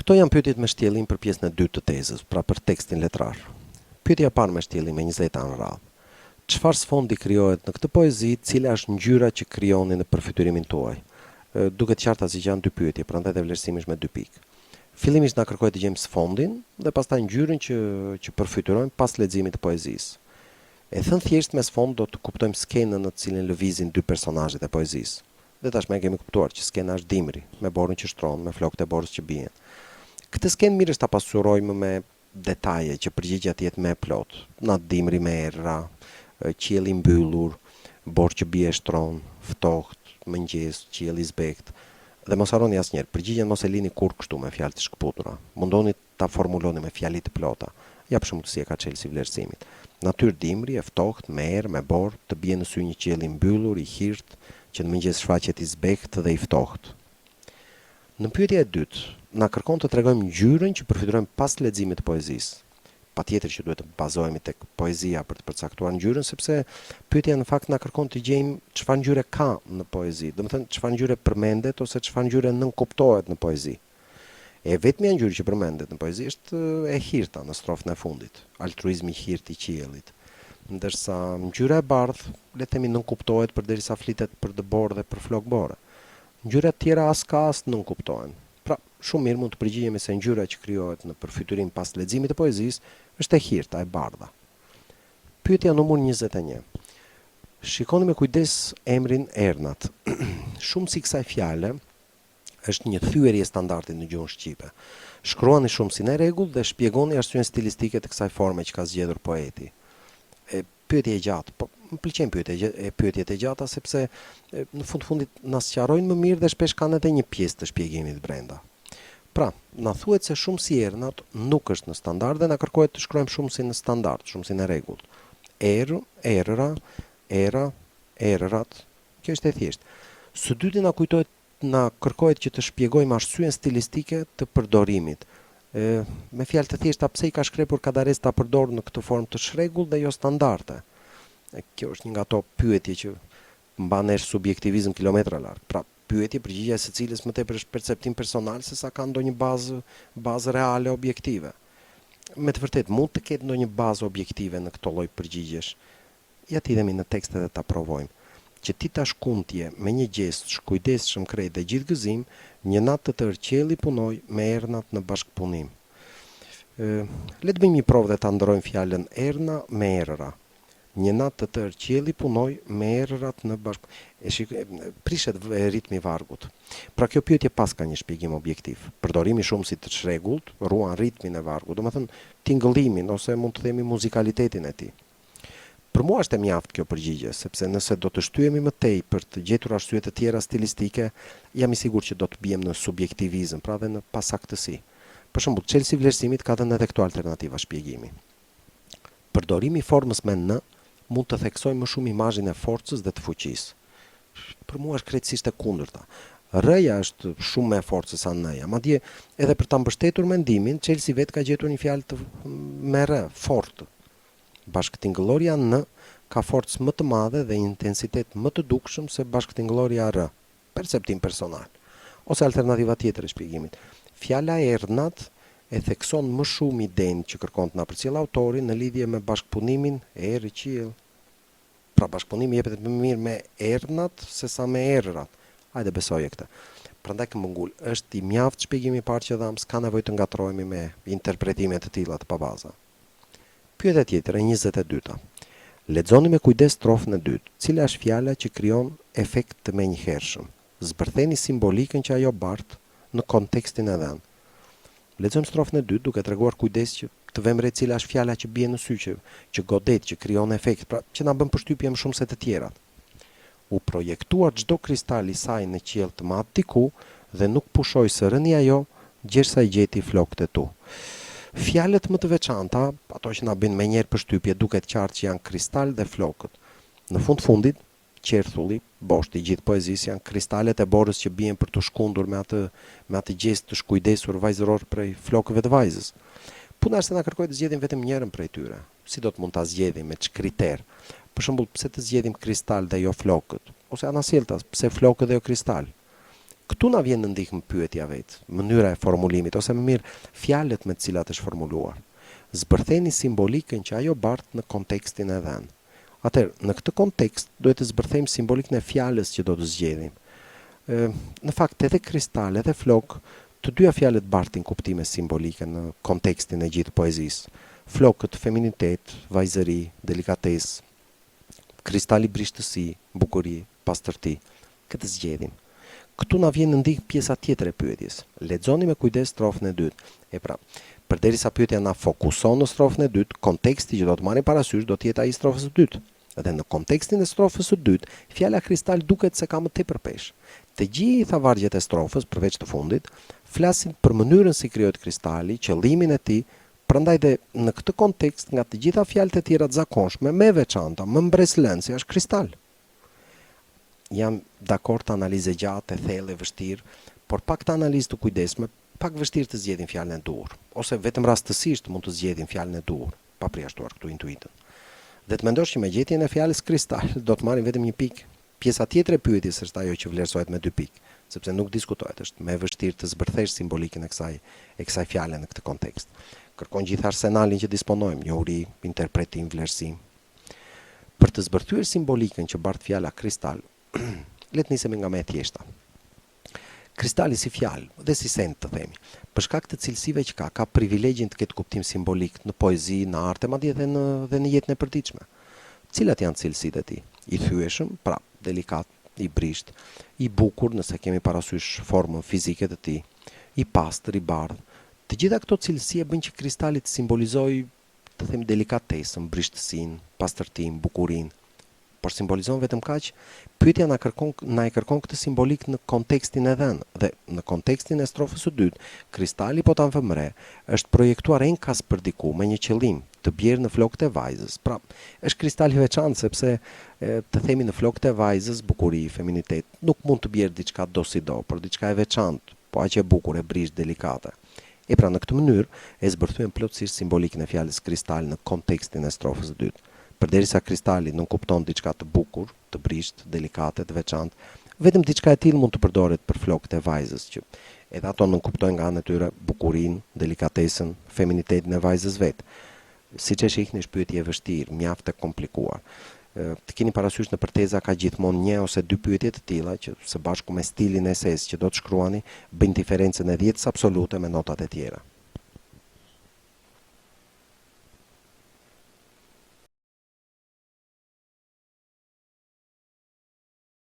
Këto janë pyetjet me shtjellim për pjesën e dytë të tezës, pra për tekstin letrar. Pyetja e parë me shtjellim me 20 në radhë. Çfarë sfondi krijohet në këtë poezi, cila është ngjyra që krijoni në përfytyrimin tuaj? Duket qarta se janë dy pyetje, prandaj dhe vlerësimi është me 2 pikë. Fillimisht na kërkohet të gjejmë sfondin dhe pastaj ngjyrën që përfytyrojmë pas leximit të poezisë. E thënë thjesht me sfond do të kuptojmë skenën në të cilën lëvizin dy personazhet e poezisë. Dhe tashmë kemi kuptuar që skena është dimri, me borën që shtron, me flokët e borës që bien. Këtë skenë mirë është ta pasurojmë me detaje që përgjigjja të jetë më e plotë. Natë dimri me erra, qielli mbyllur, borë që bie shtron, ftohtë, mëngjes, qielli i zbekt. Dhe mos harroni asnjëherë, përgjigjen mos e lini kurrë kështu me fjalë të shkputura. Mundoni ta formuloni me fjali të plota. Ja për shembull si e ka Chelsea vlerësimit. Natyrë dimri, e ftohtë, me erë, me borë, të bie në sy një qiell i mbyllur, i hirt, që në mëngjes shfaqet i zbekt dhe i ftohtë. Në pyetja e dytë, na kërkon të tregojmë ngjyrën që përfitojmë pas leximit të poezisë. Patjetër që duhet të bazohemi tek poezia për të përcaktuar ngjyrën, sepse pyetja në fakt na kërkon të gjejmë çfarë ngjyre ka në poezi. Domethënë çfarë ngjyre përmendet ose çfarë ngjyre nënkuptohet në poezi. E vetmja ngjyrë që përmendet në poezi është e hirta në strofën e fundit, altruizmi i hirt i qiellit. Ndërsa ngjyra e bardhë, le të themi nënkuptohet përderisa flitet për dëborë dhe për flokë bore. Ngjyrat tjera as ka as nënkuptohen. Pra, shumë mirë mund të përgjigjemi se ngjyra që krijohet në përfytyrim pas leximit të poezisë është e hirta, e bardha. Pyetja numër 21. Shikoni me kujdes emrin Ernat. Shumë si kësaj fjale është një thyerje standardi në gjuhën shqipe. Shkruani shumë si në rregull dhe shpjegoni arsyeën stilistike të kësaj forme që ka zgjedhur poeti. Pyetje e gjatë, po më pëlqen pyetjet e gjata sepse në fundit na sqarojnë më mirë dhe shpesh kanë edhe një pjesë të shpjegimit brenda. Pra, na thuhet se shumë si Ernat nuk është në standard dhe na kërkohet të shkruajmë shumë si në standard, shumë si në rregull. Erra, era, errat. Kjo është e thjeshtë. Së dyti na kërkohet që të shpjegojmë arsyeën stilistike të përdorimit. Me fjalë të thjeshta pse i ka shkrepur Kadares ta përdor në këtë formë të shregull dhe jo standarde. Kjo është një nga ato pyetje që mban nesh subjektivizëm kilometra larg. Pra, pyetje përgjigjja e së cilës më tepër është perceptim personal se sa ka ndonjë bazë reale objektive. Me të vërtetë mund të ketë ndonjë bazë objektive në këtë lloj përgjigjesh. Ja të idhemi në tekste dhe ta provojmë. Që ti ta shkuntje me një gjest shkujdesshëm krejt dhe gjithë gëzim, një natë të tërë qielli punoi me ernat në bashkëpunim. Le të bëjmë një provë dhe ta ndrojmë fjalën erna me erra. Një natë të tërë qielli punoi me errat në bashkëpunim. Prishet ritmi i vargut. Pra kjo pyetje pas ka një shpjegim objektiv. Përdorimi shumë si të shregullt ruan ritmin e vargut, domethënë tingëllimin ose mund të themi muzikalitetin e tij. Për mua është e mjaftë kjo përgjigje, sepse nëse do të shtyhemi më tej për të gjetur arsye të tjera stilistike, jam i sigurt që do të bijem në subjektivizëm, pra dhe në pasaktësi. Për shembull, Chelsea vlerësimit ka dhënë edhe këto alternativa shpjegimi. Përdorimi i formës me n mund të theksojë më shumë imazhin e forcës dhe të fuqisë. Për mua është krejtësisht e kundërta. R-ja është shumë më e fortë se sa n-ja. Madje edhe për ta mbështetur mendimin, Chelsea vetë ka gjetur një fjalë me r, fortë. Bashkëtingëllorja N ka forcë më të madhe dhe intensitet më të dukshëm se bashkëtingëllorja R, perceptim personal. Ose alternativa tjetër e shpjegimit. Fjala ernat e thekson më shumë idenë që kërkon të na përcjell autori në lidhje me bashkëpunimin e erë qiell. Pra bashkëpunimi jepet më mirë me ernat se sa me errat. Hajde besoje këtë. Prandaj këmbëngul është i mjaft shpjegimi i parë që dham, s'ka nevojë të ngatrohemi me interpretime të tilla të pabaza. Pyetja tjetër e 22-ta. Lexoni me kujdes strofën e dytë. Cila është fjala që krijon efekt të menjëhershëm? Zbërtheni simbolikën që ajo bart në kontekstin e dhënë. Lexojmë strofën e dytë duke treguar kujdes që të vëmë re cila është fjala që bie në sy që godet, që krijon efekt, pra që na bën përshtypje më shumë se të tjerat. U projektua çdo kristal i saj në qiell të madh diku dhe nuk pushoi së rëni ajo, gjersa i gjeti flokët e tu. Fjalët më të veçanta, ato që na bëjnë menjëherë përshtypje, duket qartë që janë kristal dhe flokët. Në fundit, qerthulli, boshti i gjithë poezisë janë kristalet e borës që bien për të shkundur me atë gjest të shkujdesur vajzëror prej flokëve të vajzës. Puna është se na kërkohet të zgjedhim vetëm njërin prej tyre. Si do të mund ta zgjedhim me ç'kriter? Për shembull, pse të zgjedhim kristal dhe jo flokët? Ose anasjellta, pse flokët dhe jo kristal? Këtu na vjen në ndihmë pyetja vetë, mënyra e formulimit, ose më mirë, fjalët me të cilat është formuluar. Zbërtheni simbolikën që ajo bartë në kontekstin e dhenë. Atëherë, në këtë kontekst, duhet të zbërthejmë simbolikën e fjalës që do të zgjedhim. Në fakt, edhe kristal, edhe flok, të dyja fjalët bartin kuptime simbolike në kontekstin e gjithë poezisë. Flokët, feminitet, vajzëri, delikatesë, kristali brishtësi, bukuri, pastërti. Këtë zgjedhim. Këtu na vjen në ndihmë pjesa tjetër e pyetjes. Lexoni me kujdes strofën e dytë. E pra, përderisa pyetja na fokuson në strofën e dytë, konteksti që do të marrim parasysh do të jetë ai i strofës së dytë. Dhe në kontekstin e strofës së dytë, fjala kristal duket se ka më tepër peshë. Të gjitha vargjet e strofës, përveç të fundit, flasin për mënyrën si krijohet kristali, qëllimin e tij. Prandaj dhe në këtë kontekst, nga të gjitha fjalët e tjera të zakonshme, më e veçanta, më mbreslënësi është kristal. Jam dakord të analizë gjatë, e thellë, e vështirë, por pak të analizë të kujdesshme, pak vështirë të zgjedhin fjalën e duhur, ose vetëm rastësisht mund të zgjedhin fjalën e duhur, pa përjashtuar këtu intuitën. Dhe të mendosh që me gjetjen e fjalës kristal do të marrim vetëm një pikë. Pjesa tjetër e pyetjes është ajo që vlerësohet me 2 pikë, sepse nuk diskutohet, është më e vështirë të zbërthesh simbolikën e kësaj fjale në këtë kontekst. Kërkon gjithë arsenalin që disponojmë, njohuri, interpretim, vlerësim. Për të zbërthyer simbolikën që bart fjala kristal, le të nisemi nga më e thjeshta. Kristali si fjalë dhe si send të themi, për shkak të cilësive që ka privilegjin të ketë kuptim simbolik në poezi, në arte, madje dhe në jetën e përditshme. Cilat janë cilësitë e tij? I thyeshëm, pra, delikat, i brisht, i bukur nëse kemi parasysh formën fizike të tij, i pastër, i bardhë. Të gjitha këto cilësi e bëjnë që kristali të simbolizojë, të them, delikatesën, brishtësinë, pastërtinë, bukurinë. Por simbolizon vetëm kaq, pyetja na e kërkon këtë simbolik në kontekstin e dhënë, dhe në kontekstin e strofës së dytë, kristali po ta vëmre, është projektuar enkas për diku me një qëllim, të bjerë në flokët e vajzës. Pra, është kristal i veçantë sepse të themi në flokët e vajzës, bukuri, feminitet, nuk mund të bjerë diçka do si do, por diçka e veçantë, po aq e bukur, e brisht, delikate. E pra në këtë mënyrë e zbërthyen plotësisht simbolikën e fjalës kristal në kontekstin e strofës së dytë. Përderisa kristali nuk kupton diçka të bukur, të brisht, delikate, të veçantë, vetëm diçka e tillë mund të përdoret për flokët e vajzës, që edhe ato nuk kuptojnë nga ana e tyre bukurinë, delikatesën, feminitetin e vajzës vetë. Siç e shihni, është pyetje e vështirë, mjaft e komplikuar. Të keni parasysh në teza ka gjithmonë 1 ose 2 pyetje të tilla që së bashku me stilin e eses që do të shkruani bëjnë diferencën e 10 absolute me notat e tjera.